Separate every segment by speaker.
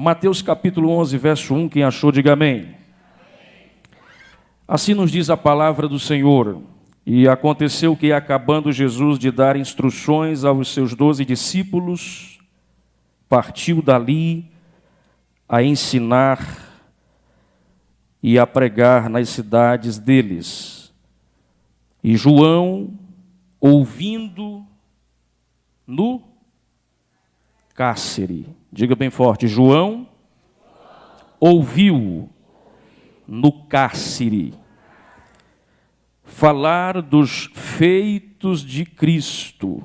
Speaker 1: Mateus capítulo 11, verso 1, quem achou, diga amém. Assim nos diz a palavra do Senhor. E aconteceu que, acabando Jesus de dar instruções aos seus 12 discípulos, partiu dali a ensinar e a pregar nas cidades deles. E João, ouvindo no cárcere, diga bem forte, João ouviu no cárcere falar dos feitos de Cristo,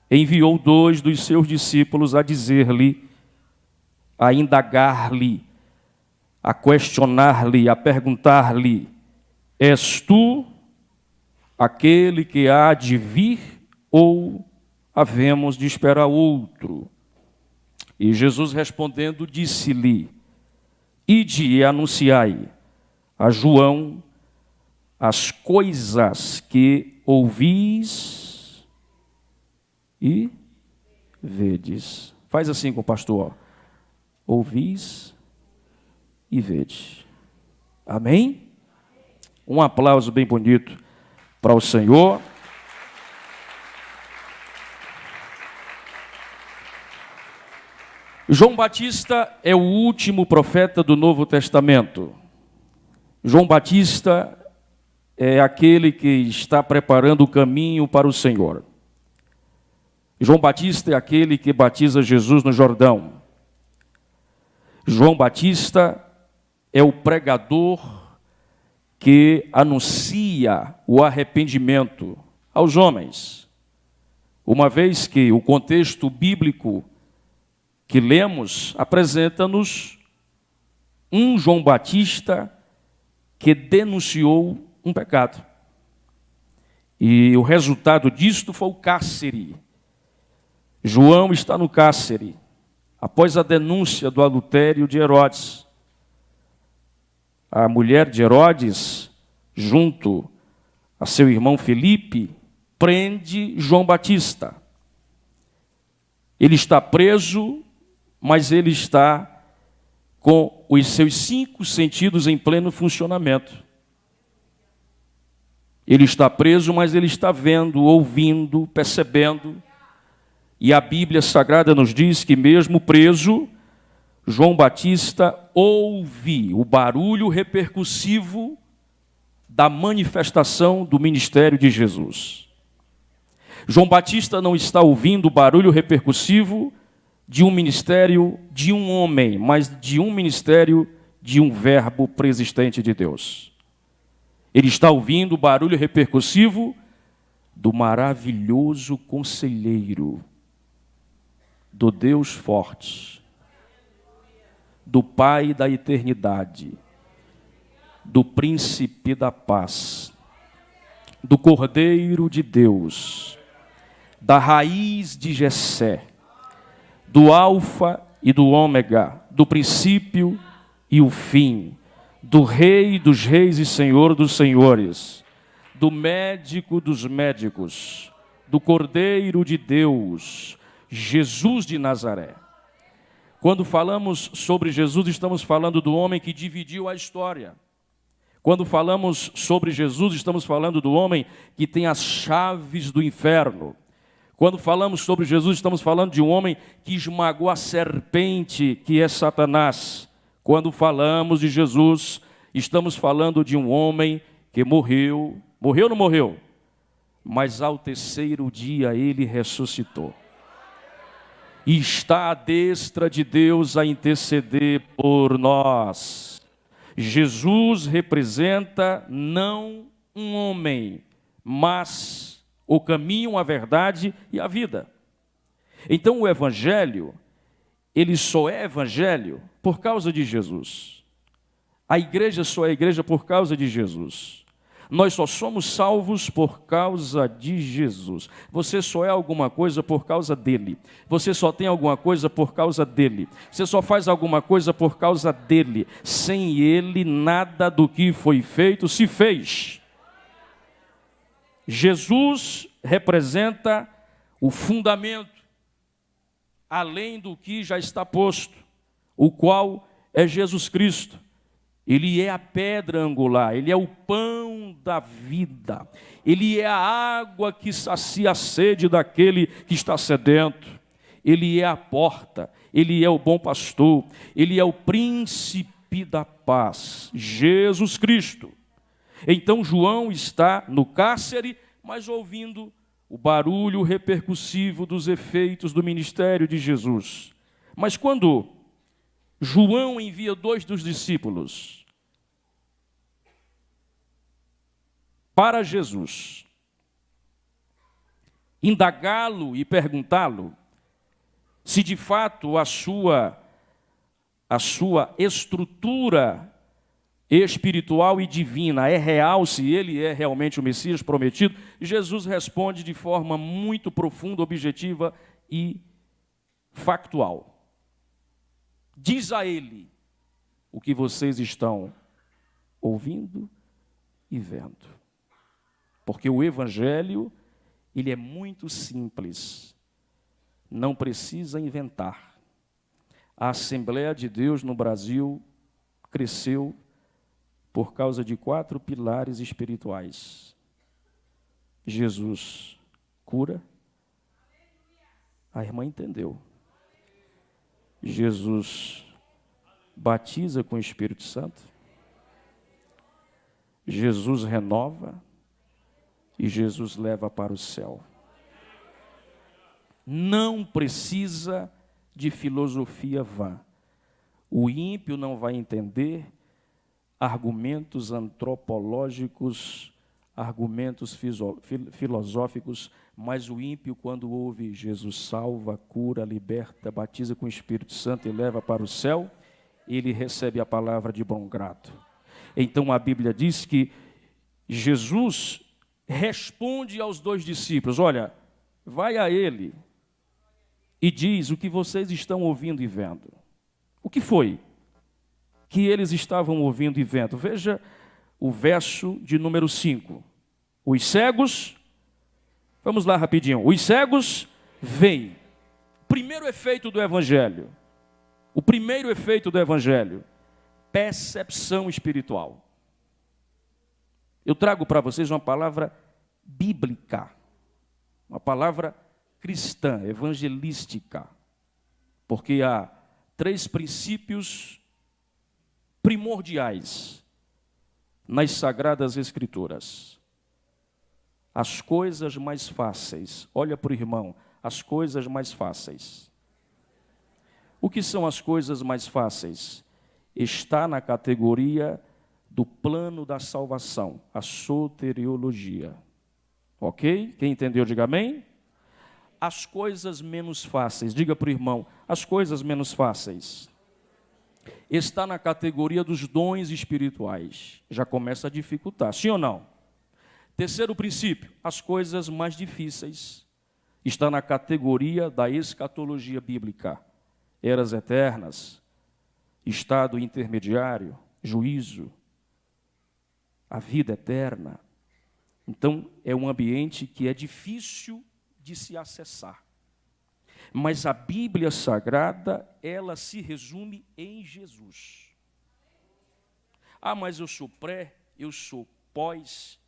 Speaker 1: enviou 2 dos seus discípulos a dizer-lhe, a indagar-lhe, a questionar-lhe, a perguntar-lhe: és tu aquele que há de vir ou havemos de esperar outro? E Jesus respondendo disse-lhe: ide e anunciai a João as coisas que ouvis e vedes. Faz assim com o pastor, ó. Ouvis e vedes. Amém? Um aplauso bem bonito para o Senhor. João Batista é o último profeta do Novo Testamento. João Batista é aquele que está preparando o caminho para o Senhor. João Batista é aquele que batiza Jesus no Jordão. João Batista é o pregador que anuncia o arrependimento aos homens. Uma vez que o contexto bíblico que lemos apresenta-nos um João Batista que denunciou um pecado. E o resultado disto foi o cárcere. João está no cárcere, após a denúncia do adultério de Herodes. A mulher de Herodes, junto a seu irmão Felipe, prende João Batista. Ele está preso, mas ele está com os seus 5 sentidos em pleno funcionamento. Ele está preso, mas ele está vendo, ouvindo, percebendo. E a Bíblia Sagrada nos diz que mesmo preso, João Batista ouve o barulho repercussivo da manifestação do ministério de Jesus. João Batista não está ouvindo o barulho repercussivo de um ministério de um homem, mas de um ministério de um verbo preexistente de Deus. Ele está ouvindo o barulho repercussivo do maravilhoso conselheiro, do Deus forte, do Pai da eternidade, do príncipe da paz, do Cordeiro de Deus, da raiz de Jessé, do Alfa e do Ômega, do princípio e o fim, do Rei dos reis e Senhor dos senhores, do médico dos médicos, do Cordeiro de Deus, Jesus de Nazaré. Quando falamos sobre Jesus, estamos falando do homem que dividiu a história. Quando falamos sobre Jesus, estamos falando do homem que tem as chaves do inferno. Quando falamos sobre Jesus, estamos falando de um homem que esmagou a serpente, que é Satanás. Quando falamos de Jesus, estamos falando de um homem que morreu. Morreu ou não morreu? Mas ao 3º dia ele ressuscitou. E está à destra de Deus a interceder por nós. Jesus representa não um homem, mas o caminho, a verdade e a vida. Então o Evangelho, ele só é Evangelho por causa de Jesus. A igreja só é igreja por causa de Jesus. Nós só somos salvos por causa de Jesus. Você só é alguma coisa por causa dele. Você só tem alguma coisa por causa dele. Você só faz alguma coisa por causa dele. Sem ele, nada do que foi feito se fez. Jesus representa o fundamento, além do que já está posto. o qual é Jesus Cristo. Ele é a pedra angular, Ele é o pão da vida, Ele é a água que sacia a sede daquele que está sedento, Ele é a porta, Ele é o bom pastor, Ele é o príncipe da paz, Jesus Cristo. Então João está no cárcere, mas ouvindo o barulho repercussivo dos efeitos do ministério de Jesus. Mas quando João envia 2 dos discípulos para Jesus, indagá-lo e perguntá-lo se de fato a sua estrutura espiritual e divina é real, se ele é realmente o Messias prometido, Jesus responde de forma muito profunda, objetiva e factual. Diz a ele o que vocês estão ouvindo e vendo. Porque o Evangelho, ele é muito simples, não precisa inventar. A Assembleia de Deus no Brasil cresceu por causa de 4 pilares espirituais. Jesus cura, a irmã entendeu. Jesus batiza com o Espírito Santo, Jesus renova e Jesus leva para o céu. Não precisa de filosofia vã. O ímpio não vai entender argumentos antropológicos, argumentos filosóficos, mas o ímpio, quando ouve Jesus salva, cura, liberta, batiza com o Espírito Santo e leva para o céu, ele recebe a palavra de bom grado. Então a Bíblia diz que Jesus responde aos 2 discípulos: olha, vai a ele e diz o que vocês estão ouvindo e vendo. O que foi que eles estavam ouvindo e vendo? Veja o verso de número 5. Os cegos, vamos lá rapidinho, os cegos veem. Primeiro efeito do Evangelho, o primeiro efeito do Evangelho, percepção espiritual. Eu trago para vocês uma palavra bíblica, uma palavra cristã, evangelística, porque há 3 princípios primordiais nas Sagradas Escrituras. As coisas mais fáceis, olha para o irmão, as coisas mais fáceis. O que são as coisas mais fáceis? Está na categoria do plano da salvação, a soteriologia. Ok? Quem entendeu, diga amém. As coisas menos fáceis, diga para o irmão, as coisas menos fáceis. Está na categoria dos dons espirituais. Já começa a dificultar, sim ou não? Terceiro princípio, as coisas mais difíceis. Está na categoria da escatologia bíblica. Eras eternas, estado intermediário, juízo, a vida eterna. Então, é um ambiente que é difícil de se acessar. Mas a Bíblia Sagrada, ela se resume em Jesus. Ah, mas eu sou pré, eu sou pós,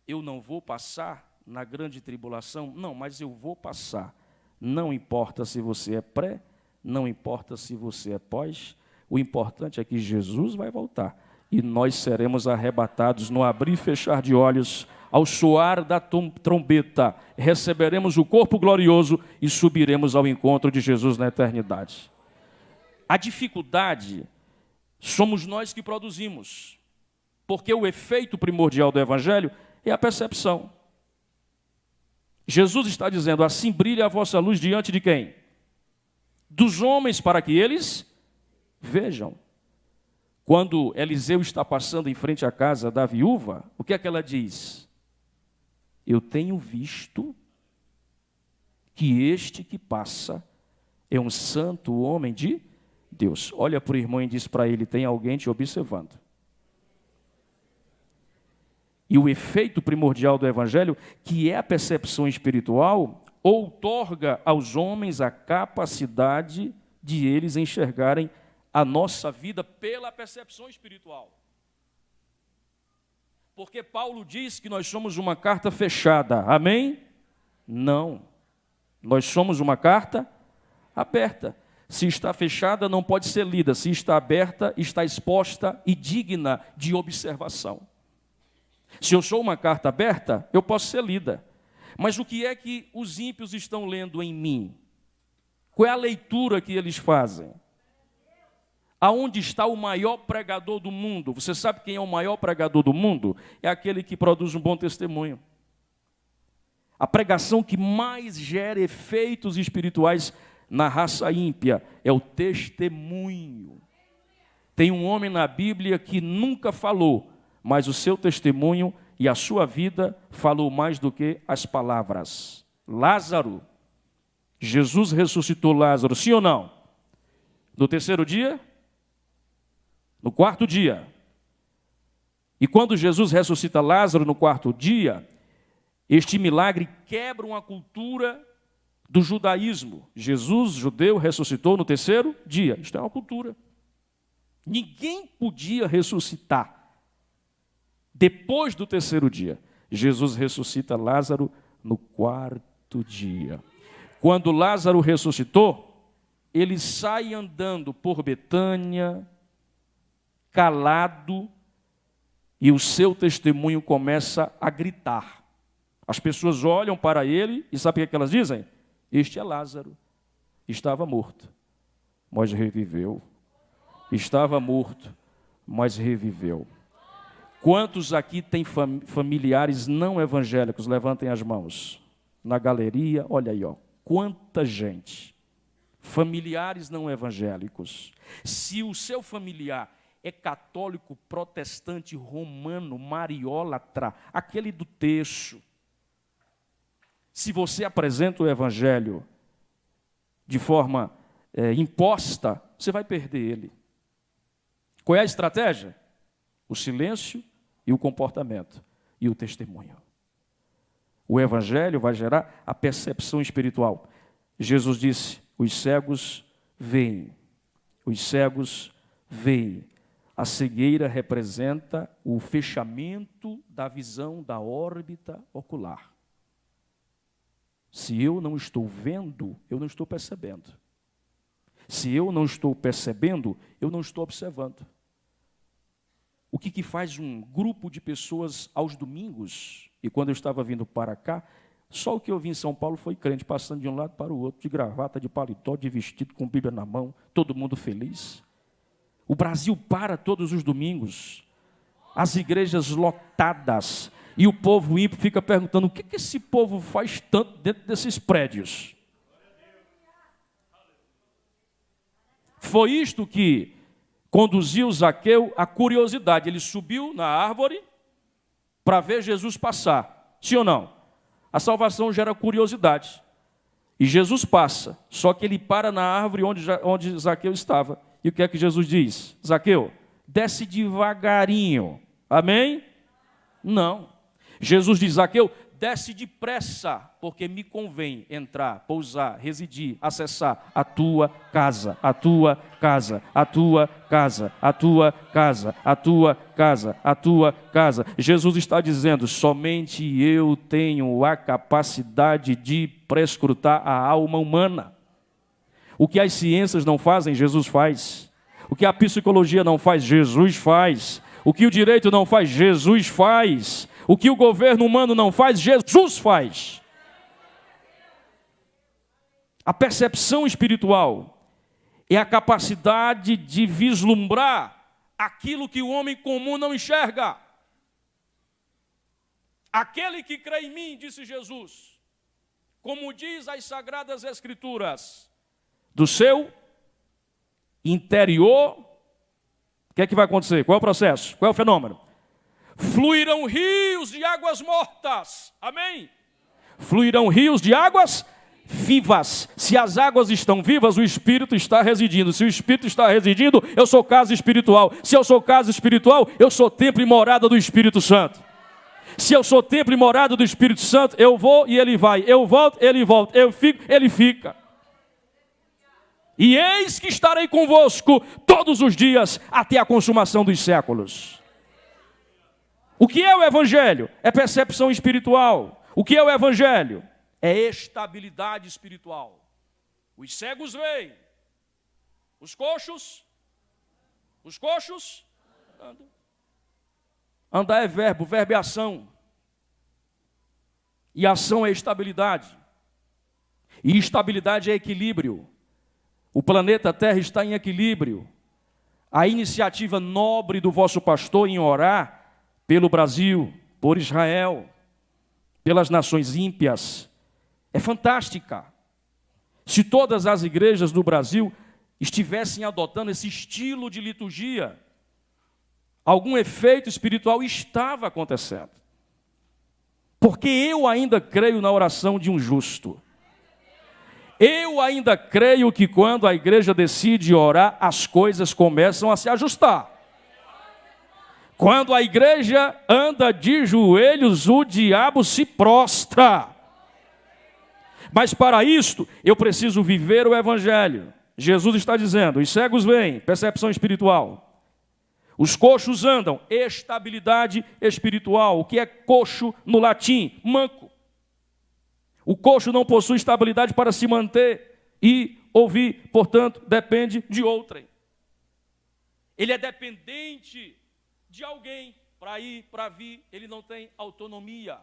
Speaker 1: eu não vou passar na grande tribulação? Não, mas eu vou passar. Não importa se você é pré, não importa se você é pós, o importante é que Jesus vai voltar. E nós seremos arrebatados no abrir e fechar de olhos, ao soar da trombeta, receberemos o corpo glorioso e subiremos ao encontro de Jesus na eternidade. A dificuldade somos nós que produzimos, porque o efeito primordial do Evangelho é a percepção. Jesus está dizendo, assim brilha a vossa luz diante de quem? Dos homens, para que eles vejam. Quando Eliseu está passando em frente à casa da viúva, o que é que ela diz? Eu tenho visto que este que passa é um santo homem de Deus. Olha para o irmão e diz para ele, tem alguém te observando. E o efeito primordial do Evangelho, que é a percepção espiritual, outorga aos homens a capacidade de eles enxergarem a nossa vida pela percepção espiritual. Porque Paulo diz que nós somos uma carta fechada, amém? Não, nós somos uma carta aberta. Se está fechada, não pode ser lida. Se está aberta, está exposta e digna de observação. Se eu sou uma carta aberta, eu posso ser lida. Mas o que é que os ímpios estão lendo em mim? Qual é a leitura que eles fazem? Aonde está o maior pregador do mundo? Você sabe quem é o maior pregador do mundo? É aquele que produz um bom testemunho. A pregação que mais gera efeitos espirituais na raça ímpia é o testemunho. Tem um homem na Bíblia que nunca falou, mas o seu testemunho e a sua vida falou mais do que as palavras. Lázaro. Jesus ressuscitou Lázaro, sim ou não? No terceiro dia? No quarto dia. E quando Jesus ressuscita Lázaro no quarto dia, este milagre quebra uma cultura do judaísmo. Jesus, judeu, ressuscitou no terceiro dia. Isto é uma cultura. Ninguém podia ressuscitar depois do terceiro dia. Jesus ressuscita Lázaro no quarto dia. Quando Lázaro ressuscitou, ele sai andando por Betânia, calado, e o seu testemunho começa a gritar. As pessoas olham para ele e sabe o que elas dizem? Este é Lázaro. Estava morto, mas reviveu. Estava morto, mas reviveu. Quantos aqui têm familiares não evangélicos? Levantem as mãos. Na galeria, olha aí, ó. Quanta gente. Familiares não evangélicos. Se o seu familiar é católico, protestante, romano, mariólatra, aquele do terço, se você apresenta o evangelho de forma imposta, você vai perder ele. Qual é a estratégia? O silêncio e o comportamento e o testemunho. O evangelho vai gerar a percepção espiritual. Jesus disse, os cegos veem, os cegos veem. A cegueira representa o fechamento da visão da órbita ocular. Se eu não estou vendo, eu não estou percebendo. Se eu não estou percebendo, eu não estou observando. O que faz um grupo de pessoas aos domingos, e quando eu estava vindo para cá, só o que eu vi em São Paulo foi crente passando de um lado para o outro, de gravata, de paletó, de vestido, com Bíblia na mão, todo mundo feliz. O Brasil para todos os domingos, as igrejas lotadas, e o povo ímpio fica perguntando, o que esse povo faz tanto dentro desses prédios? Foi isto que conduziu Zaqueu à curiosidade. Ele subiu na árvore para ver Jesus passar. Sim ou não? A salvação gera curiosidade. E Jesus passa, só que ele para na árvore onde Zaqueu estava. E o que é que Jesus diz? Zaqueu, desce devagarinho. Amém? Não. Jesus diz, Zaqueu, desce depressa, porque me convém entrar, pousar, residir, acessar a tua casa, a tua casa, a tua casa, a tua casa, a tua casa, a tua casa. Jesus está dizendo, somente eu tenho a capacidade de prescrutar a alma humana. O que as ciências não fazem, Jesus faz. O que a psicologia não faz, Jesus faz. O que o direito não faz, Jesus faz. O que o governo humano não faz, Jesus faz. A percepção espiritual é a capacidade de vislumbrar aquilo que o homem comum não enxerga. Aquele que crê em mim, disse Jesus, como diz as Sagradas Escrituras, do seu interior, o que é que vai acontecer? Qual é o processo? Qual é o fenômeno? Fluirão rios de águas mortas. Amém? Fluirão rios de águas vivas. Se as águas estão vivas, o Espírito está residindo. Se o Espírito está residindo, eu sou casa espiritual. Se eu sou casa espiritual, eu sou templo e morada do Espírito Santo. Se eu sou templo e morada do Espírito Santo, eu vou e ele vai. Eu volto, ele volta. Eu fico, ele fica. E eis que estarei convosco todos os dias até a consumação dos séculos. O que é o evangelho? É percepção espiritual. O que é o evangelho? É estabilidade espiritual. Os cegos veem, os coxos andam. Andar é verbo, verbo é ação. E ação é estabilidade. E estabilidade é equilíbrio. O planeta Terra está em equilíbrio. A iniciativa nobre do vosso pastor em orar pelo Brasil, por Israel, pelas nações ímpias, é fantástica. Se todas as igrejas do Brasil estivessem adotando esse estilo de liturgia, algum efeito espiritual estava acontecendo. Porque eu ainda creio na oração de um justo. Eu ainda creio que quando a igreja decide orar, as coisas começam a se ajustar. Quando a igreja anda de joelhos, o diabo se prostra. Mas para isto, eu preciso viver o evangelho. Jesus está dizendo, os cegos veem, percepção espiritual. Os coxos andam, estabilidade espiritual. O que é coxo no latim? Manco. O coxo não possui estabilidade para se manter e ouvir, portanto, depende de outrem. Ele é dependente de alguém para ir, para vir, ele não tem autonomia.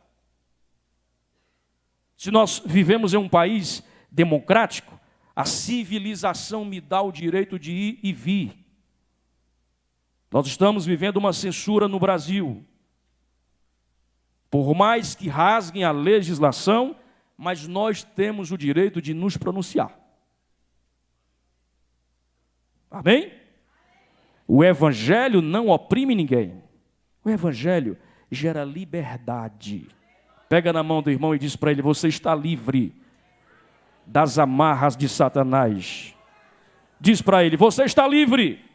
Speaker 1: Se nós vivemos em um país democrático, a civilização me dá o direito de ir e vir. Nós estamos vivendo uma censura no Brasil. Por mais que rasguem a legislação, mas nós temos o direito de nos pronunciar. Amém? O evangelho não oprime ninguém. O evangelho gera liberdade. Pega na mão do irmão e diz para ele, você está livre das amarras de Satanás. Diz para ele, você está livre.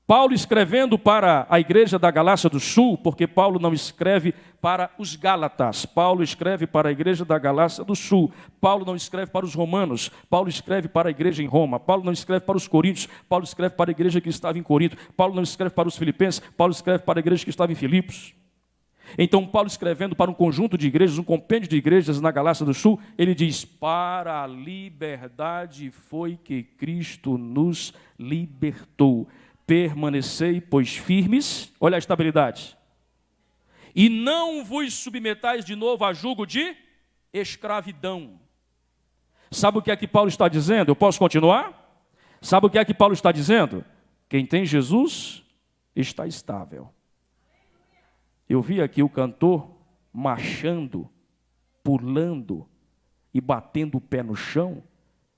Speaker 1: Paulo escrevendo para a igreja da Galácia do Sul, porque Paulo não escreve para os Gálatas, Paulo escreve para a igreja da Galácia do Sul, Paulo não escreve para os romanos, Paulo escreve para a igreja em Roma, Paulo não escreve para os coríntios, Paulo escreve para a igreja que estava em Corinto, Paulo não escreve para os filipenses, Paulo escreve para a igreja que estava em Filipos. Então Paulo escrevendo para um conjunto de igrejas, um compêndio de igrejas na Galácia do Sul, ele diz, para a liberdade foi que Cristo nos libertou. Permanecei, pois, firmes, olha a estabilidade, e não vos submetais de novo a julgo de escravidão. Sabe o que é que Paulo está dizendo? Eu posso continuar? Sabe o que é que Paulo está dizendo? Quem tem Jesus está estável. Eu vi aqui o cantor marchando, pulando e batendo o pé no chão.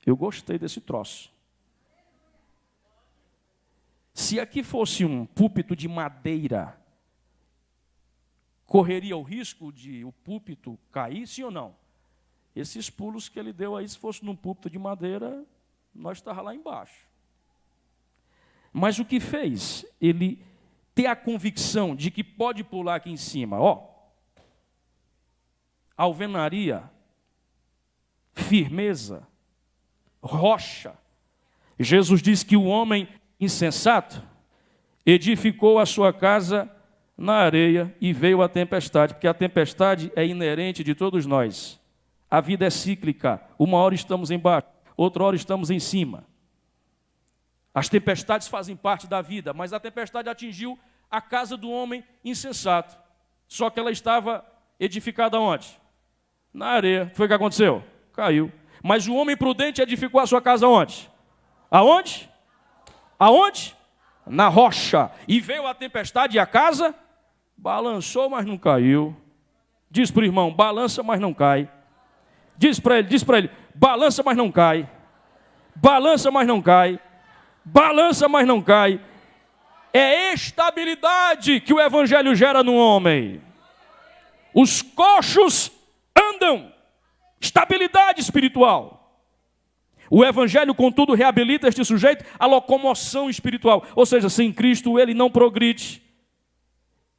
Speaker 1: Eu gostei desse troço. Se aqui fosse um púlpito de madeira, correria o risco de o púlpito cair, sim ou não? Esses pulos que ele deu aí, se fosse num púlpito de madeira, nós estávamos lá embaixo. Mas o que fez? Ele ter a convicção de que pode pular aqui em cima, ó. Alvenaria, firmeza, rocha. Jesus diz que o homem insensato edificou a sua casa na areia e veio a tempestade, porque a tempestade é inerente de todos nós. A vida é cíclica, uma hora estamos embaixo, outra hora estamos em cima. As tempestades fazem parte da vida, mas a tempestade atingiu a casa do homem insensato. Só que ela estava edificada onde? Na areia. Foi o que aconteceu? Caiu. Mas o homem prudente edificou a sua casa onde? Aonde? Aonde? Na rocha. E veio a tempestade e a casa balançou, mas não caiu. Diz para o irmão, balança, mas não cai. Diz para ele, balança, mas não cai. Balança, mas não cai. Balança, mas não cai. É estabilidade que o evangelho gera no homem. Os coxos andam. Estabilidade espiritual. O evangelho, contudo, reabilita este sujeito à locomoção espiritual. Ou seja, sem Cristo ele não progride,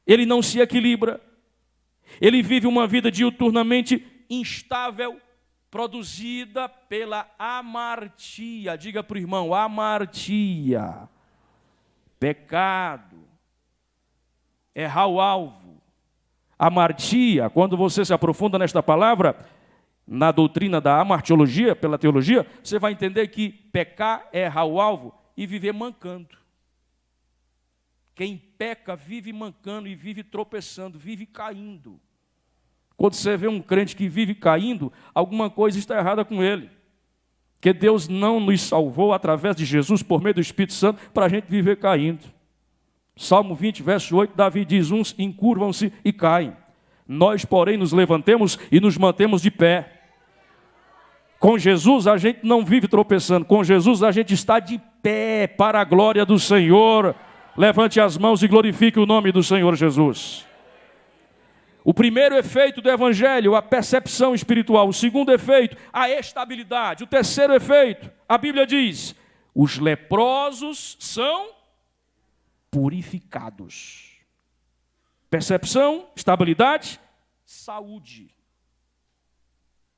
Speaker 1: ele não se equilibra, ele vive uma vida diuturnamente instável produzida pela amartia. Diga para o irmão, amartia. Pecado. Errar o alvo. Amartia, quando você se aprofunda nesta palavra, na doutrina da amartiologia, pela teologia, você vai entender que pecar é errar o alvo e viver mancando. Quem peca vive mancando e vive tropeçando, vive caindo. Quando você vê um crente que vive caindo, alguma coisa está errada com ele. Porque Deus não nos salvou através de Jesus, por meio do Espírito Santo, para a gente viver caindo. Salmo 20, verso 8, Davi diz, uns encurvam-se e caem. Nós, porém, nos levantemos e nos mantemos de pé. Com Jesus a gente não vive tropeçando, com Jesus a gente está de pé para a glória do Senhor. Levante as mãos e glorifique o nome do Senhor Jesus. O primeiro efeito do Evangelho, a percepção espiritual. O segundo efeito, a estabilidade. O terceiro efeito, a Bíblia diz, os leprosos são purificados. Percepção, estabilidade, saúde.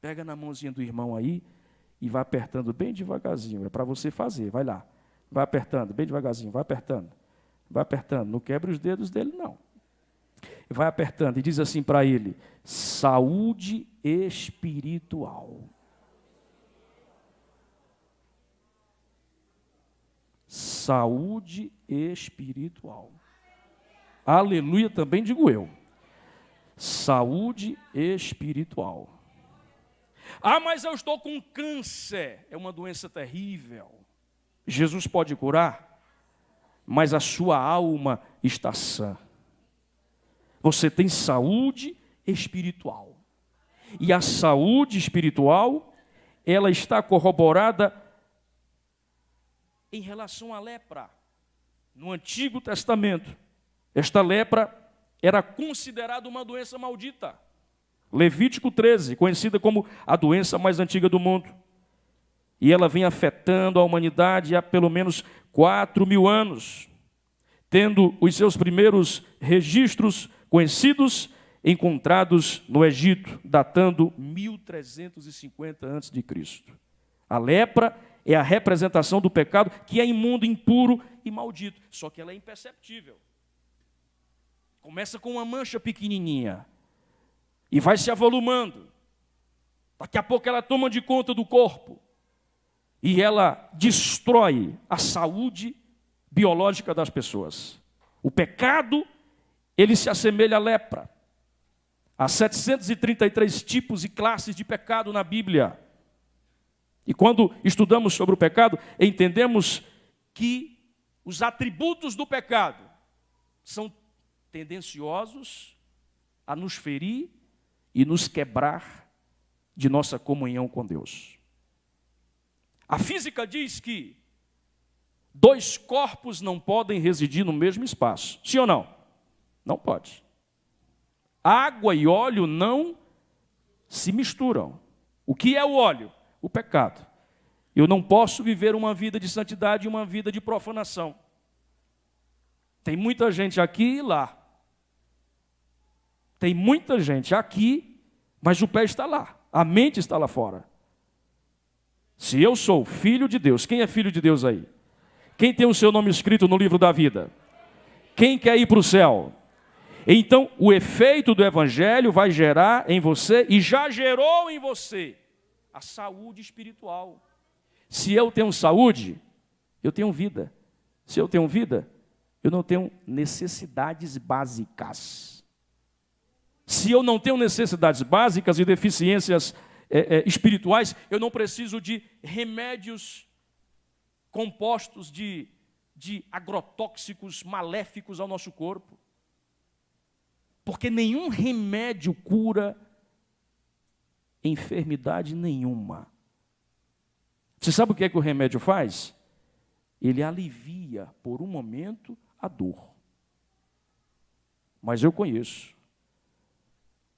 Speaker 1: Pega na mãozinha do irmão aí e vai apertando bem devagarzinho. É para você fazer, vai lá. Vai apertando bem devagarzinho, vai apertando. Vai apertando, não quebre os dedos dele não. Vai apertando e diz assim para ele, saúde espiritual. Saúde espiritual. Aleluia, também digo eu. Saúde espiritual. Ah, mas eu estou com câncer. É uma doença terrível. Jesus pode curar, mas a sua alma está sã. Você tem saúde espiritual. E a saúde espiritual, ela está corroborada em relação à lepra. No Antigo Testamento, esta lepra era considerada uma doença maldita. Levítico 13, conhecida como a doença mais antiga do mundo. E ela vem afetando a humanidade há pelo menos 4.000 anos, tendo os seus primeiros registros conhecidos encontrados no Egito, datando 1350 a.C. A lepra é a representação do pecado que é imundo, impuro e maldito, só que ela é imperceptível. Começa com uma mancha pequenininha e vai se avolumando. Daqui a pouco ela toma de conta do corpo e ela destrói a saúde biológica das pessoas. O pecado, ele se assemelha à lepra. Há 733 tipos e classes de pecado na Bíblia. E quando estudamos sobre o pecado, entendemos que os atributos do pecado são tendenciosos a nos ferir e nos quebrar de nossa comunhão com Deus. A física diz que 2 corpos não podem residir no mesmo espaço. Sim ou não? Não pode. Água e óleo não se misturam. O que é o óleo? O pecado. Eu não posso viver uma vida de santidade e uma vida de profanação. Tem muita gente aqui e lá. Tem muita gente aqui, mas o pé está lá. A mente está lá fora. Se eu sou filho de Deus, quem é filho de Deus aí? Quem tem o seu nome escrito no livro da vida? Quem quer ir para o céu? Então, o efeito do Evangelho vai gerar em você, e já gerou em você, a saúde espiritual. Se eu tenho saúde, eu tenho vida. Se eu tenho vida, eu não tenho necessidades básicas. Se eu não tenho necessidades básicas e deficiências espirituais, eu não preciso de remédios compostos de agrotóxicos maléficos ao nosso corpo. Porque nenhum remédio cura enfermidade nenhuma. Você sabe o que é que o remédio faz? Ele alivia por um momento a dor. Mas eu conheço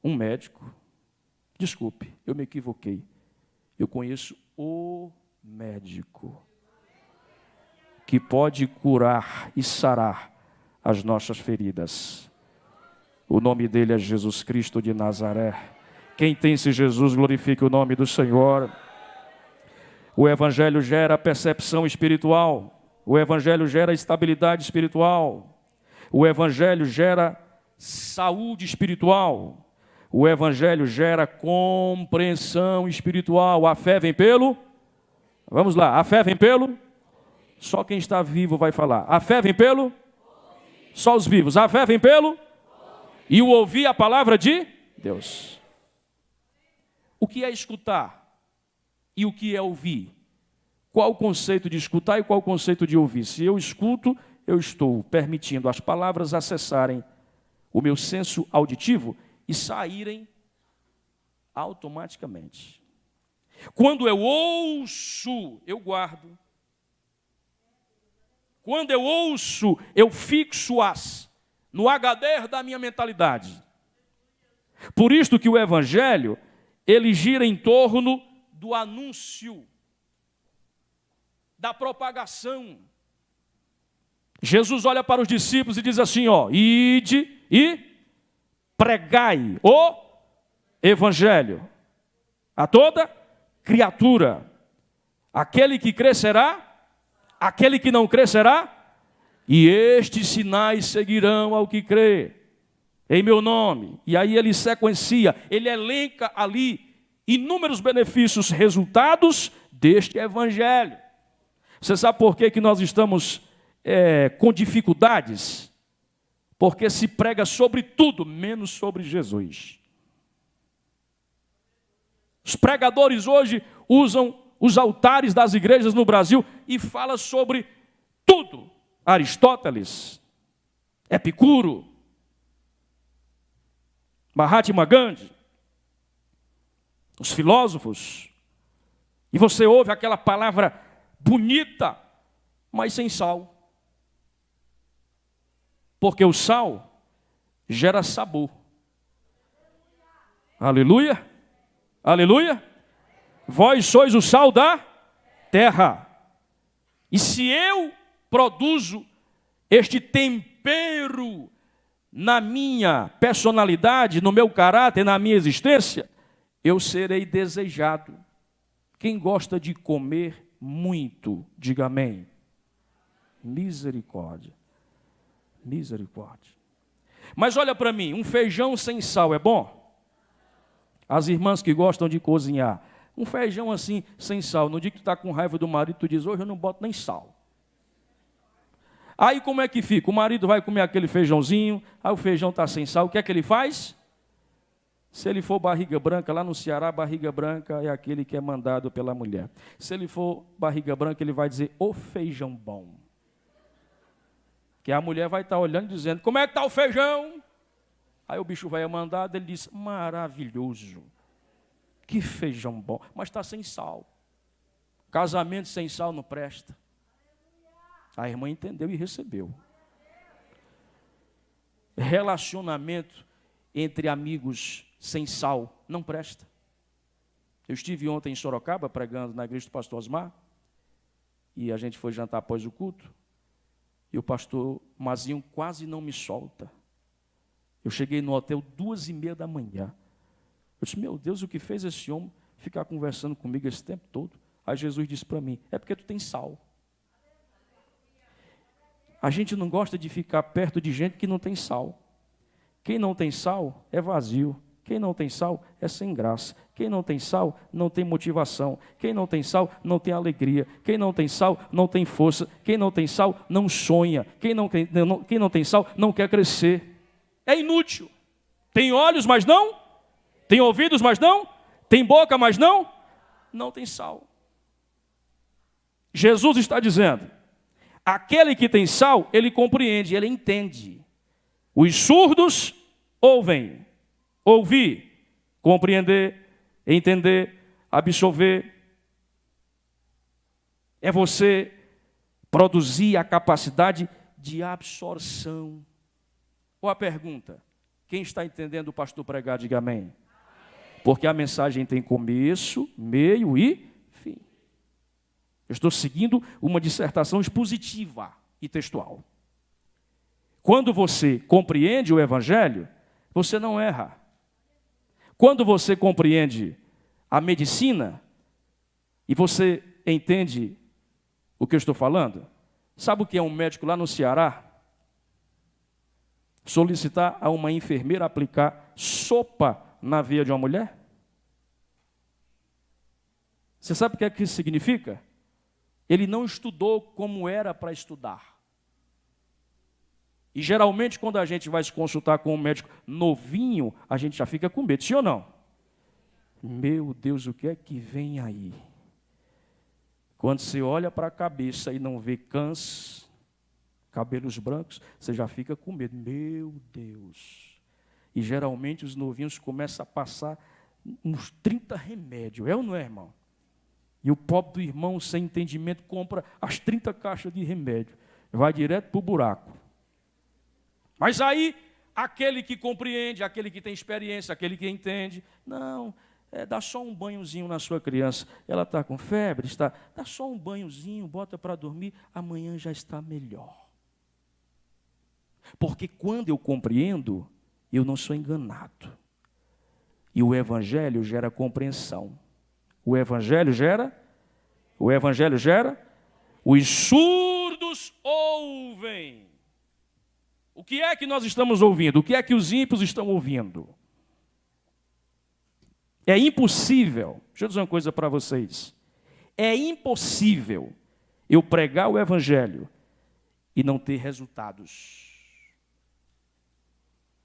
Speaker 1: um médico, desculpe, eu me equivoquei. Eu conheço o médico que pode curar e sarar as nossas feridas. O nome dele é Jesus Cristo de Nazaré, Quem tem esse Jesus, glorifique o nome do Senhor. O Evangelho gera percepção espiritual. O Evangelho gera estabilidade espiritual. O Evangelho gera saúde espiritual. O Evangelho gera compreensão espiritual. A fé vem pelo... Vamos lá, a fé vem pelo... Só quem está vivo vai falar. A fé vem pelo... Só os vivos. A fé vem pelo... E o ouvir a palavra de Deus. O que é escutar? E o que é ouvir? Qual o conceito de escutar e qual o conceito de ouvir? Se eu escuto, eu estou permitindo as palavras acessarem o meu senso auditivo e saírem automaticamente. Quando eu ouço, eu guardo. Quando eu ouço, eu fixo-as no HD da minha mentalidade. Por isto que o Evangelho, ele gira em torno do anúncio, da propagação. Jesus olha para os discípulos e diz assim, ó, ide e pregai o Evangelho a toda criatura. Aquele que crescerá, aquele que não crescerá, e estes sinais seguirão ao que crê em meu nome. E aí ele sequencia, ele elenca ali inúmeros benefícios, resultados deste Evangelho. Você sabe por que nós estamos com dificuldades? Porque se prega sobre tudo, menos sobre Jesus. Os pregadores hoje usam os altares das igrejas no Brasil e falam sobre tudo. Aristóteles, Epicuro, Mahatma Gandhi, os filósofos, e você ouve aquela palavra bonita, mas sem sal. Porque o sal gera sabor. Aleluia, aleluia. Vós sois o sal da terra. E se eu produzo este tempero na minha personalidade, no meu caráter, na minha existência, eu serei desejado. Quem gosta de comer muito, diga amém. Misericórdia. Misericórdia. Mas olha para mim, um feijão sem sal é bom? As irmãs que gostam de cozinhar, um feijão assim, sem sal, no dia que tu está com raiva do marido, tu diz, hoje eu não boto nem sal. Aí como é que fica? O marido vai comer aquele feijãozinho, aí o feijão está sem sal, o que é que ele faz? Se ele for barriga branca, lá no Ceará, barriga branca é aquele que é mandado pela mulher. Se ele for barriga branca, ele vai dizer, ô feijão bom. Que a mulher vai estar olhando e dizendo, como é que está o feijão? Aí o bicho vai mandado, ele diz, maravilhoso. Que feijão bom, mas está sem sal. Casamento sem sal não presta. A irmã entendeu e recebeu. Relacionamento entre amigos sem sal não presta. Eu estive ontem em Sorocaba pregando na igreja do pastor Osmar e a gente foi jantar após o culto e o pastor Mazinho quase não me solta. Eu cheguei no hotel 2:30 da manhã. Eu disse, meu Deus, o que fez esse homem ficar conversando comigo esse tempo todo? Aí Jesus disse para mim, é porque tu tem sal. A gente não gosta de ficar perto de gente que não tem sal. Quem não tem sal é vazio. Quem não tem sal é sem graça. Quem não tem sal não tem motivação. Quem não tem sal não tem alegria. Quem não tem sal não tem força. Quem não tem sal não sonha. Quem não tem sal não quer crescer. É inútil. Tem olhos, mas não. Tem ouvidos, mas não. Tem boca, mas não. Não tem sal. Jesus está dizendo, aquele que tem sal, ele compreende, ele entende. Os surdos ouvem, ouvir, compreender, entender, absorver. É você produzir a capacidade de absorção. Ou a pergunta, quem está entendendo o pastor pregar, diga amém. Porque a mensagem tem começo, meio e fim. Eu estou seguindo uma dissertação expositiva e textual. Quando você compreende o Evangelho, você não erra. Quando você compreende a medicina e você entende o que eu estou falando, sabe o que é um médico lá no Ceará? Solicitar a uma enfermeira aplicar sopa na veia de uma mulher? Você sabe o que é que isso significa? Ele não estudou como era para estudar. E geralmente quando a gente vai se consultar com um médico novinho, a gente já fica com medo, sim ou não? Meu Deus, o que é que vem aí? Quando você olha para a cabeça e não vê cães, cabelos brancos, você já fica com medo. Meu Deus. E geralmente os novinhos começam a passar uns 30 remédios. É ou não é, irmão? E o pobre do irmão, sem entendimento, compra as 30 caixas de remédio. Vai direto para o buraco. Mas aí, aquele que compreende, aquele que tem experiência, aquele que entende, não, dá só um banhozinho na sua criança. Ela está com febre, dá só um banhozinho, bota para dormir, amanhã já está melhor. Porque quando eu compreendo, eu não sou enganado. E o Evangelho gera compreensão. O Evangelho gera? Os surdos ouvem. O que é que nós estamos ouvindo? O que é que os ímpios estão ouvindo? É impossível, deixa eu dizer uma coisa para vocês. É impossível eu pregar o Evangelho e não ter resultados.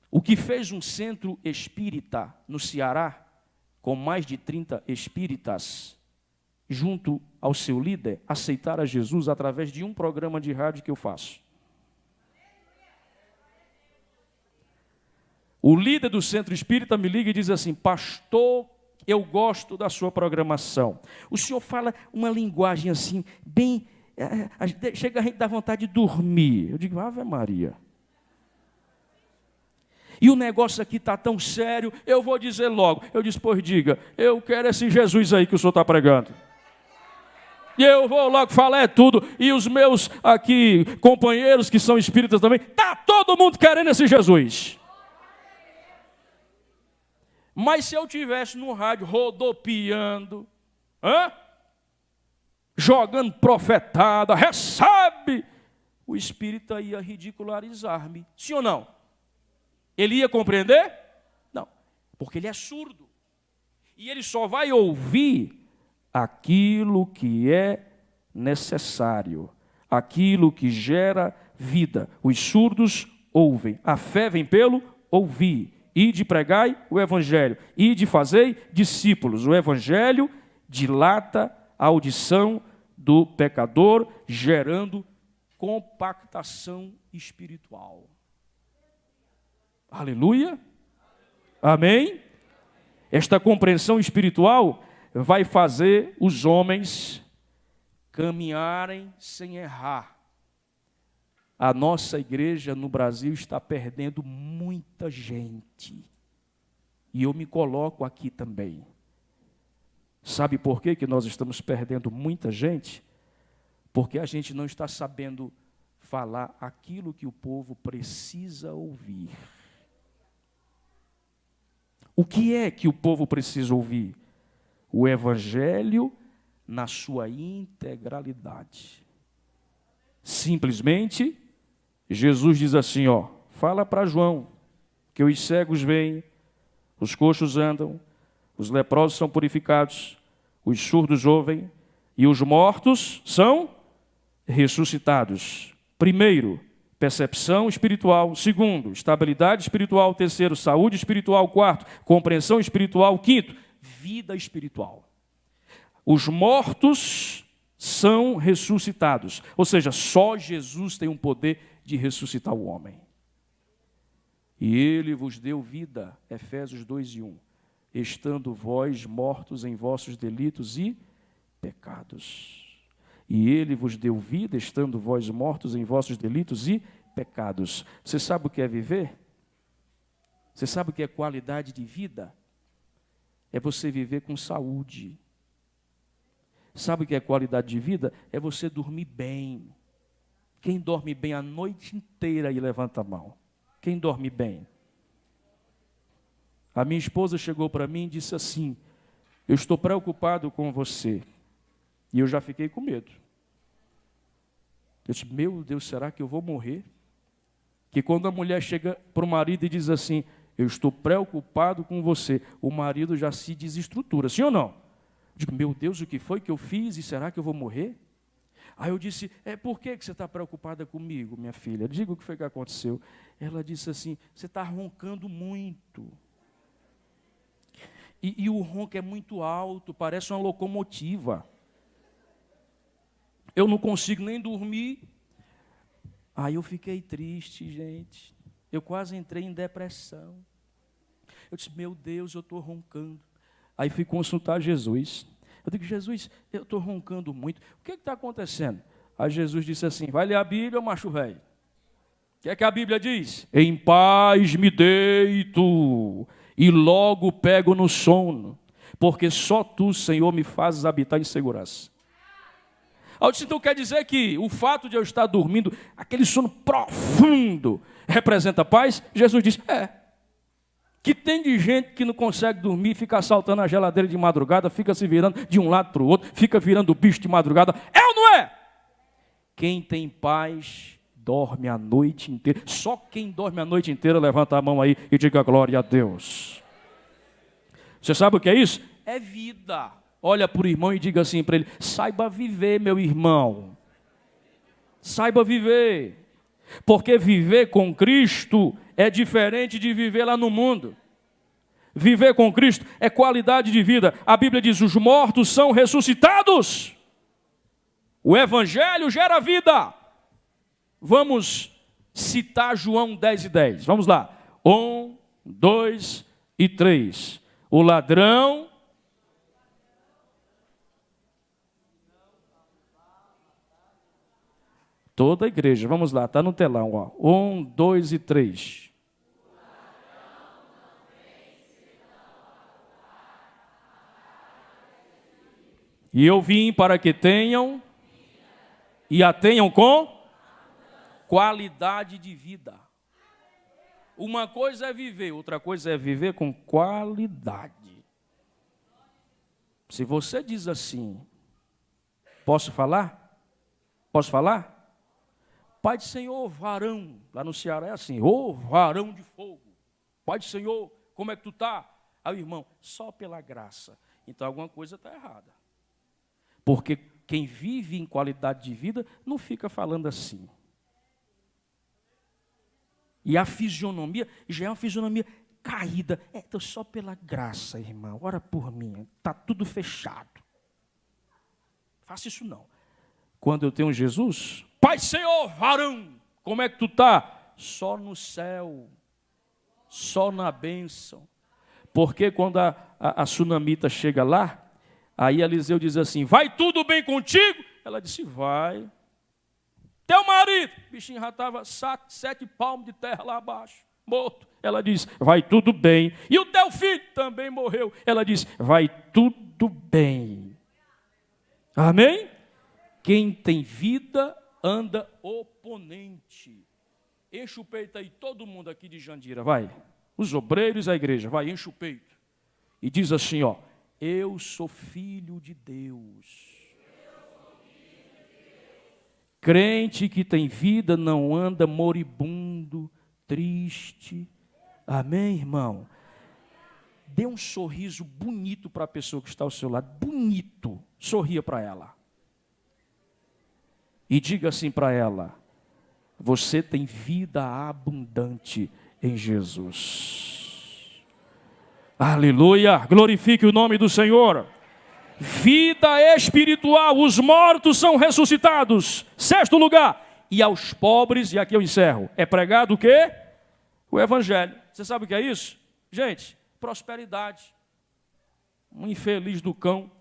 Speaker 1: O que fez um centro espírita no Ceará, com mais de 30 espíritas, junto ao seu líder, aceitar a Jesus através de um programa de rádio que eu faço. O líder do centro espírita me liga e diz assim: pastor, eu gosto da sua programação. O senhor fala uma linguagem assim, bem... chega a gente dar vontade de dormir. Eu digo, Ave Maria. E o negócio aqui está tão sério, eu vou dizer logo. Eu disse, pois diga, eu quero esse Jesus aí que o senhor está pregando. E eu vou logo falar tudo. E os meus aqui companheiros que são espíritas também, está todo mundo querendo esse Jesus. Mas se eu tivesse no rádio rodopiando, jogando profetada, recebe, o espírita ia ridicularizar-me. Sim ou não? Ele ia compreender? Não, porque ele é surdo. E ele só vai ouvir aquilo que é necessário, aquilo que gera vida. Os surdos ouvem. A fé vem pelo ouvir. Ide pregai o Evangelho. Ide fazei discípulos. O Evangelho dilata a audição do pecador, gerando compactação espiritual. Aleluia. Amém? Esta compreensão espiritual vai fazer os homens caminharem sem errar. A nossa igreja no Brasil está perdendo muita gente. E eu me coloco aqui também. Sabe por que nós estamos perdendo muita gente? Porque a gente não está sabendo falar aquilo que o povo precisa ouvir. O que é que o povo precisa ouvir? O Evangelho na sua integralidade. Simplesmente, Jesus diz assim, fala para João, que os cegos veem, os coxos andam, os leprosos são purificados, os surdos ouvem, e os mortos são ressuscitados. Primeiro, percepção espiritual. Segundo, estabilidade espiritual. Terceiro, saúde espiritual. Quarto, compreensão espiritual. Quinto, vida espiritual. Os mortos são ressuscitados. Ou seja, só Jesus tem um poder de ressuscitar o homem. E ele vos deu vida, Efésios 2:1, estando vós mortos em vossos delitos e pecados. E ele vos deu vida, estando vós mortos em vossos delitos e pecados. Você sabe o que é viver? Você sabe o que é qualidade de vida? É você viver com saúde. Sabe o que é qualidade de vida? É você dormir bem. Quem dorme bem a noite inteira e levanta a mão? Quem dorme bem? A minha esposa chegou para mim e disse assim: eu estou preocupado com você. E eu já fiquei com medo. Eu disse: meu Deus, será que eu vou morrer? Que quando a mulher chega para o marido e diz assim: eu estou preocupado com você, o marido já se desestrutura, sim ou não? Eu digo: meu Deus, o que foi que eu fiz e será que eu vou morrer? Aí eu disse: por que você está preocupada comigo, minha filha? Diga o que foi que aconteceu. Ela disse assim: você está roncando muito. E o ronco é muito alto, parece uma locomotiva. Eu não consigo nem dormir. Aí eu fiquei triste, gente. Eu quase entrei em depressão. Eu disse: meu Deus, eu estou roncando. Aí fui consultar Jesus. Eu digo: Jesus, eu estou roncando muito. O que está acontecendo? Aí Jesus disse assim: vai ler a Bíblia, macho velho. O que é que a Bíblia diz? Em paz me deito e logo pego no sono, porque só tu, Senhor, me fazes habitar em segurança. Eu disse: então quer dizer que o fato de eu estar dormindo, aquele sono profundo, representa paz? Jesus disse: que tem de gente que não consegue dormir, fica assaltando a geladeira de madrugada, fica se virando de um lado para o outro, fica virando bicho de madrugada. É ou não é? Quem tem paz dorme a noite inteira. Só quem dorme a noite inteira levanta a mão aí e diga glória a Deus. Você sabe o que é isso? É vida. Olha para o irmão e diga assim para ele: saiba viver, meu irmão. Saiba viver. Porque viver com Cristo é diferente de viver lá no mundo. Viver com Cristo é qualidade de vida. A Bíblia diz: os mortos são ressuscitados. O Evangelho gera vida. Vamos citar João 10:10. Vamos lá. 1, 2 e 3. O ladrão... Toda a igreja, vamos lá, está no telão, ó. 1, 2 e 3. E eu vim para que tenham, e a tenham com qualidade de vida. Uma coisa é viver, outra coisa é viver com qualidade. Se você diz assim: posso falar? Posso falar? Pai do Senhor, varão, lá no Ceará é assim: ô varão de fogo. Pai do Senhor, como é que tu está? Aí o irmão: só pela graça. Então alguma coisa está errada. Porque quem vive em qualidade de vida não fica falando assim. E a fisionomia já é uma fisionomia caída. Então só pela graça, irmão, ora por mim, está tudo fechado. Faça isso não. Quando eu tenho Jesus... Pai, Senhor, varão, como é que tu está? Só no céu, só na bênção. Porque quando a sunamita chega lá, aí Eliseu diz assim: vai tudo bem contigo? Ela disse: vai. Teu marido, o bichinho já estava 7 palmos de terra lá abaixo, morto. Ela diz: vai tudo bem. E o teu filho também morreu. Ela diz: vai tudo bem. Amém? Quem tem vida anda oponente. Enche o peito aí, todo mundo aqui de Jandira, vai. Os obreiros, a igreja, vai, enche o peito. E diz assim, ó: eu sou filho de Deus. Crente que tem vida não anda moribundo, triste. Amém, irmão? Dê um sorriso bonito para a pessoa que está ao seu lado, bonito. Sorria para ela. E diga assim para ela: você tem vida abundante em Jesus. Aleluia, glorifique o nome do Senhor. Vida espiritual, os mortos são ressuscitados. 6º lugar, e aos pobres, e aqui eu encerro, é pregado o quê? O Evangelho. Você sabe o que é isso? Gente, prosperidade. Um infeliz do cão,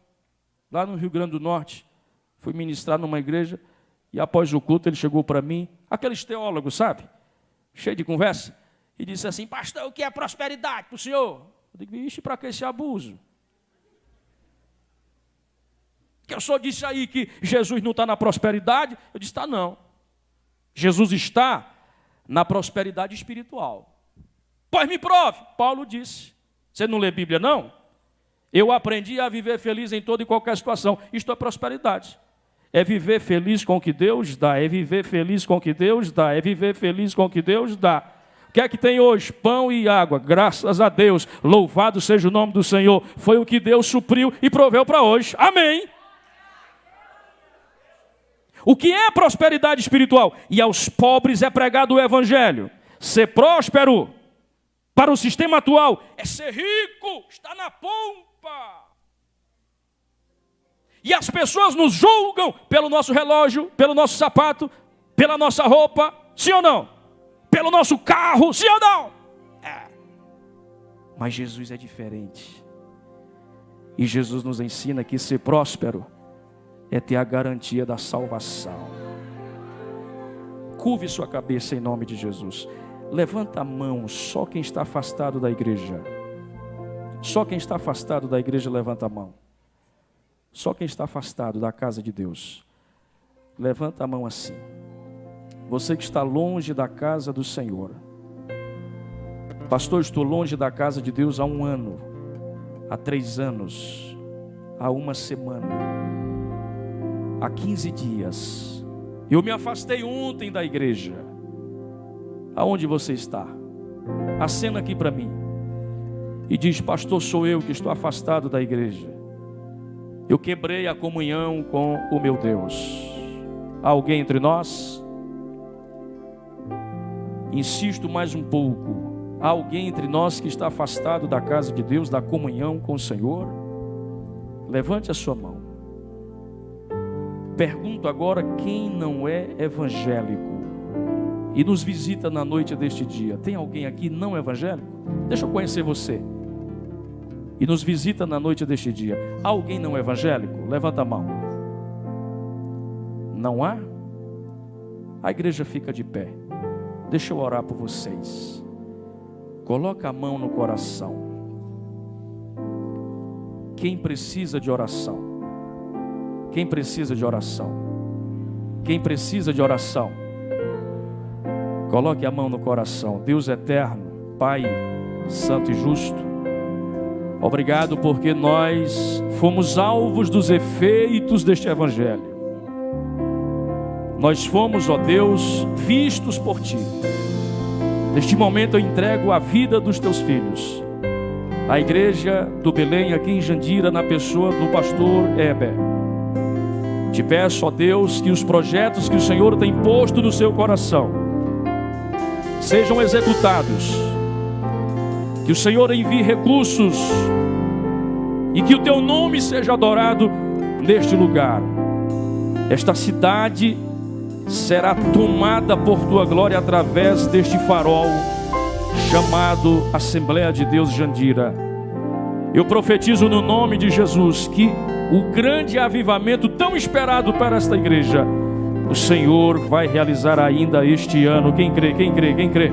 Speaker 1: lá no Rio Grande do Norte, fui ministrar numa igreja, e após o culto ele chegou para mim, aqueles teólogos, sabe? Cheio de conversa, e disse assim: pastor, o que é prosperidade para o senhor? Eu digo: vixe, para que esse abuso? Que eu só disse aí que Jesus não está na prosperidade. Eu disse: está não. Jesus está na prosperidade espiritual. Pois me prove. Paulo disse: Você não lê Bíblia, não? Eu aprendi a viver feliz em toda e qualquer situação. Isto é prosperidade. É viver feliz com o que Deus dá. É viver feliz com o que Deus dá. É viver feliz com o que Deus dá. O que é que tem hoje? Pão e água. Graças a Deus. Louvado seja o nome do Senhor. Foi o que Deus supriu e proveu para hoje. Amém. O que é prosperidade espiritual? E aos pobres é pregado o evangelho. Ser próspero para o sistema atual é ser rico, está na pompa. E as pessoas nos julgam pelo nosso relógio, pelo nosso sapato, pela nossa roupa, sim ou não? Pelo nosso carro, sim ou não? É. Mas Jesus é diferente. E Jesus nos ensina que ser próspero é ter a garantia da salvação. Curve sua cabeça em nome de Jesus. Levanta a mão, só quem está afastado da igreja. Só quem está afastado da igreja, levanta a mão. Só quem está afastado da casa de Deus. Levanta a mão assim. Você que está longe da casa do Senhor. Pastor, estou longe da casa de Deus há 1 ano, há 3 anos, há 1 semana, há 15 dias. Eu me afastei ontem da igreja. Aonde você está? Acena aqui para mim. E diz: pastor, sou eu que estou afastado da igreja. Eu quebrei a comunhão com o meu Deus. Há alguém entre nós? Insisto mais um pouco. Há alguém entre nós que está afastado da casa de Deus, da comunhão com o Senhor? Levante a sua mão. Pergunto agora quem não é evangélico e nos visita na noite deste dia. Tem alguém aqui não evangélico? Deixa eu conhecer você. E nos visita na noite deste dia. Há alguém não evangélico? Levanta a mão. Não há? A igreja fica de pé. Deixa eu orar por vocês. Coloca a mão no coração. Quem precisa de oração? Quem precisa de oração? Quem precisa de oração? Coloque a mão no coração. Deus eterno, Pai santo e justo, obrigado porque nós fomos alvos dos efeitos deste evangelho. Nós fomos, ó Deus, vistos por Ti. Neste momento eu entrego a vida dos Teus filhos. A igreja do Belém aqui em Jandira, na pessoa do pastor Heber. Te peço, ó Deus, que os projetos que o Senhor tem posto no seu coração sejam executados. Que o Senhor envie recursos e que o Teu nome seja adorado neste lugar. Esta cidade será tomada por Tua glória através deste farol chamado Assembleia de Deus Jandira. Eu profetizo no nome de Jesus que o grande avivamento tão esperado para esta igreja, o Senhor vai realizar ainda este ano. Quem crê, quem crê, quem crê?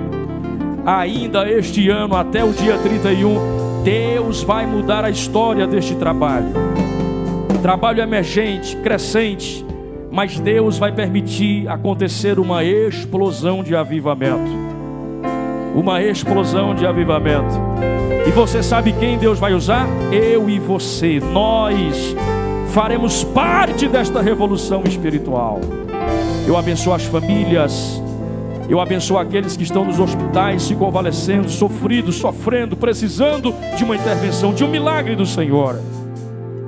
Speaker 1: Ainda este ano, até o dia 31, Deus vai mudar a história deste trabalho. Trabalho emergente, crescente, mas Deus vai permitir acontecer uma explosão de avivamento. Uma explosão de avivamento. E você sabe quem Deus vai usar? Eu e você. Nós faremos parte desta revolução espiritual. Eu abençoo as famílias. Eu abençoo aqueles que estão nos hospitais se convalescendo, sofrendo, precisando de uma intervenção, de um milagre do Senhor.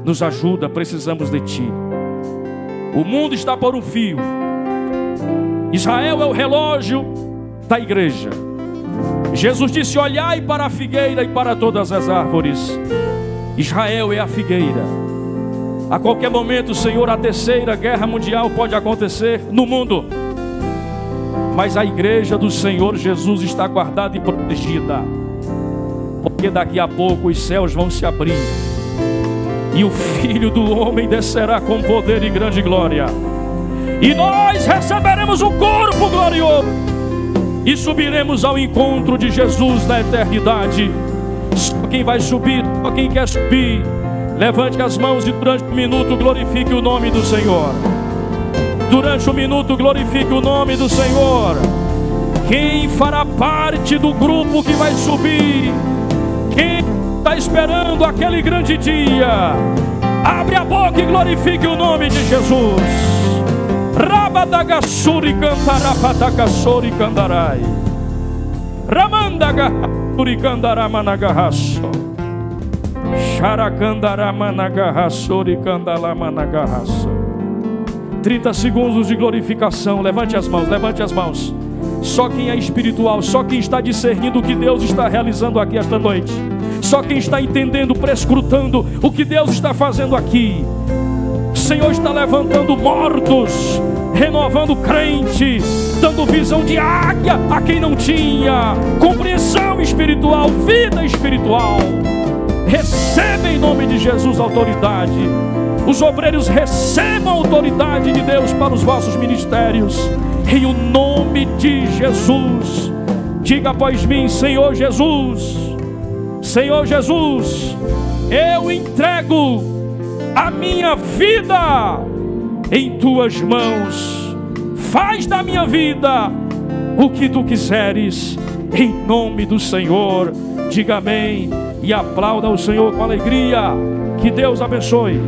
Speaker 1: Nos ajuda, precisamos de Ti. O mundo está por um fio. Israel é o relógio da igreja. Jesus disse: olhai para a figueira e para todas as árvores. Israel é a figueira. A qualquer momento, Senhor, a 3ª guerra mundial pode acontecer no mundo. Mas a igreja do Senhor Jesus está guardada e protegida. Porque daqui a pouco os céus vão se abrir. E o Filho do Homem descerá com poder e grande glória. E nós receberemos um corpo glorioso. E subiremos ao encontro de Jesus na eternidade. Só quem vai subir, só quem quer subir, levante as mãos e durante um minuto glorifique o nome do Senhor. Durante um minuto glorifique o nome do Senhor. Quem fará parte do grupo que vai subir? Quem está esperando aquele grande dia. Abre a boca e glorifique o nome de Jesus. Rabadagassuri cantarapatagassuri candarai. Ramandagassuri candaramanagarrasso. Xaracandaramanagarrassuri candalamanagahasso. 30 segundos de glorificação. Levante as mãos, levante as mãos. Só quem é espiritual, só quem está discernindo o que Deus está realizando aqui esta noite, só quem está entendendo, prescrutando o que Deus está fazendo aqui. O Senhor está levantando mortos, renovando crente, dando visão de águia a quem não tinha, compreensão espiritual, vida espiritual. Receba em nome de Jesus autoridade. Os obreiros recebam a autoridade de Deus para os vossos ministérios, em o nome de Jesus. Diga após mim: Senhor Jesus, Senhor Jesus, eu entrego a minha vida em tuas mãos. Faz da minha vida o que tu quiseres, em nome do Senhor. Diga amém e aplauda o Senhor com alegria. Que Deus abençoe.